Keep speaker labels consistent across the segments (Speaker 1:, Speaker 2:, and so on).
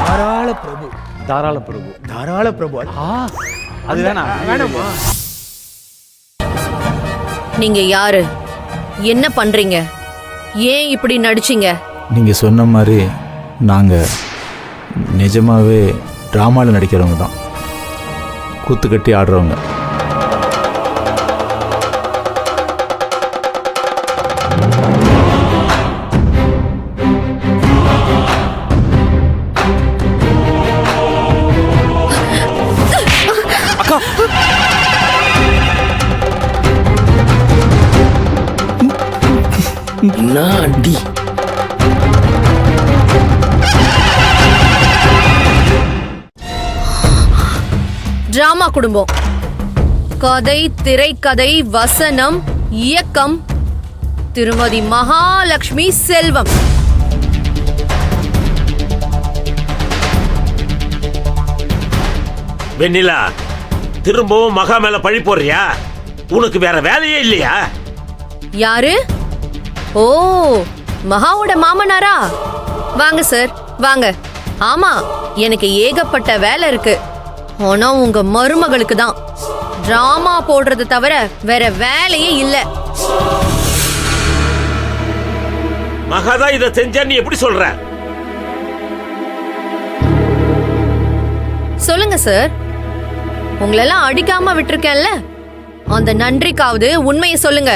Speaker 1: தாராள பிரபு.
Speaker 2: தாராள பிரபு.
Speaker 1: தாராள பிரபு.
Speaker 2: அது
Speaker 1: வேணாமா?
Speaker 3: நீங்க யாரு, என்ன பண்றீங்க, ஏன் இப்படி நடிச்சீங்க?
Speaker 4: நீங்க சொன்ன மாதிரி நாங்க நிஜமாவே டிராமாவில் நடிக்கிறவங்க தான், கூத்து கட்டி ஆடுறவங்க.
Speaker 1: அடி
Speaker 3: டிராமா குடும்பம், கதை, திரைக்கதை, வசனம், இயக்கம் திருமதி மகாலட்சுமி செல்வம்.
Speaker 5: வெண்ணிலா, திரும்பவும் மகா மேல பழி போடுறியா? உனக்கு வேற வேலையே இல்லையா?
Speaker 3: யாரு? ஓ, மகாவோட மாமனாரா? வாங்க சார், வாங்க. ஆமா, எனக்கு ஏகப்பட்ட வேலை இருக்கு. ஆனா உங்க மருமகளுக்கு தான் டிராமா போடுறது தவிர வேற வேலையே இல்ல.
Speaker 5: மகாதான் இதை செஞ்சா நீ எப்படி சொல்ற?
Speaker 3: சொல்லுங்க சார், உங்களெல்லாம் அடிக்காம விட்டுருக்கேன்ல, அந்த நன்றிக்காவது உண்மையை சொல்லுங்க.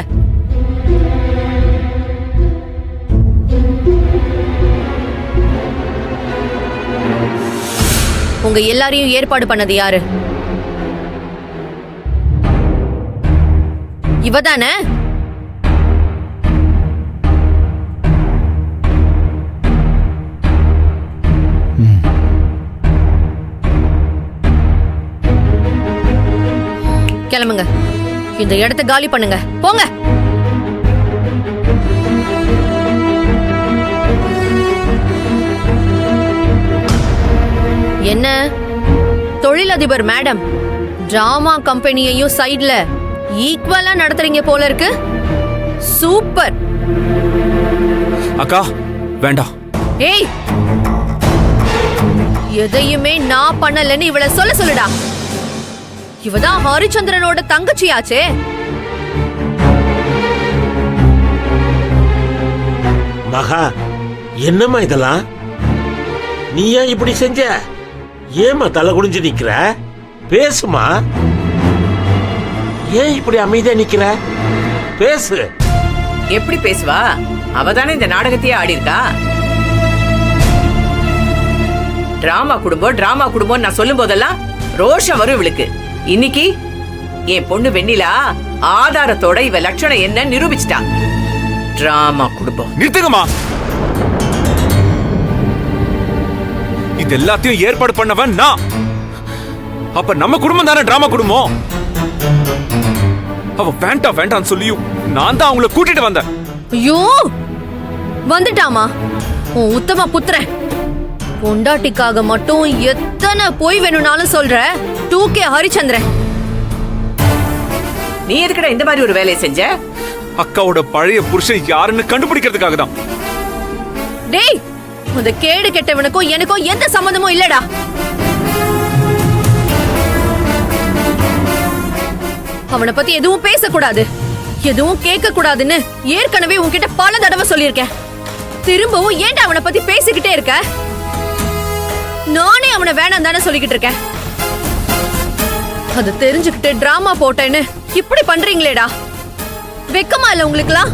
Speaker 3: உங்க எல்லாரையும் ஏற்பாடு பண்ணது யாரு? இவதானே? கிளம்புங்க, இந்த இடத்தை காலி பண்ணுங்க, போங்க. என்ன தொழிலதிபர் மேடம், டிராமா கம்பெனியையும் சைடுல ஈக்குவலா நடத்துறீங்க போல இருக்கு. சூப்பர்.
Speaker 6: அக்கா வேண்டாம்.
Speaker 3: ஏய், எதையுமே நான் பண்ணலன்னு இவளை சொல்லுடா. இவதான் ஹரிச்சந்திரனோட தங்கச்சியாச்சே.
Speaker 5: மகா, என்னம்மா இதெல்லாம்? நீ ஏன் இப்படி செஞ்ச? ஏமா தலை குடிஞ்சு நிக்கிற? பேசுமா. ஏன் இப்படி அமைதியா நிக்கிற? பேசு.
Speaker 7: எப்படி பேசுவா? அவதானே இந்த நாடகத்தையே ஆடி இருக்கா. டிராமா குடும்பம் நான் சொல்லும் போதெல்லாம் ரோஷம் வரும் இவளுக்கு. இன்னைக்கு என் பொண்ணு வெண்ணிலா ஆதாரத்தோட இவ லட்சணம் என்ன நிரூபிச்சிட்டா. டிராமா குடும்பம்.
Speaker 6: நிறுத்துங்கம்மா. இது எல்லாத்தையும் ஏற்பாடு பண்ணவன் நான். அப்ப நம்ம குடும்பம் தானே டிராமா குடும்பம். அவ வேண்டாம் சொல்லியும் நான் தான் அவங்கள கூட்டிட்டு வந்தேன்.
Speaker 3: ஐயோ, வந்துட்டாமா உன் உத்தம புத்திரன். பொண்டாட்டிக்காக மட்டும் எத்தனை போய் வேணும்னாலும் சொல்ற 2K ஹரிச்சந்திரன்.
Speaker 7: நீ எதுக்குடா இந்த மாதிரி ஒரு வேலையை செஞ்ச?
Speaker 6: அக்காவோட பழைய புருஷன் யாருன்னு கண்டுபிடிக்கிறதுக்காக தான்.
Speaker 3: டேய், அந்த கேடு கெட்டவனுக்கும் எனக்கும் எந்த சம்பந்தமும் இல்லடா. அவனை பத்தி எதுவும் பேசக்கூடாது, எதுவும் கேட்க கூடாதுன்னு ஏற்கனவே உன்கிட்ட பல தடவை சொல்லியிருக்கேன். திரும்பவும் ஏன்டா அவனை பத்தி பேசிக்கிட்டே இருக்க? நானே அவனை வேணாம் தானே சொல்லிக்கிட்டு இருக்கேன். அது தெரிஞ்சுக்கிட்டு டிராமா போட்டேன்னு இப்படி பண்றீங்களேடா. வெக்கமா இல்ல உங்களுக்குலாம்?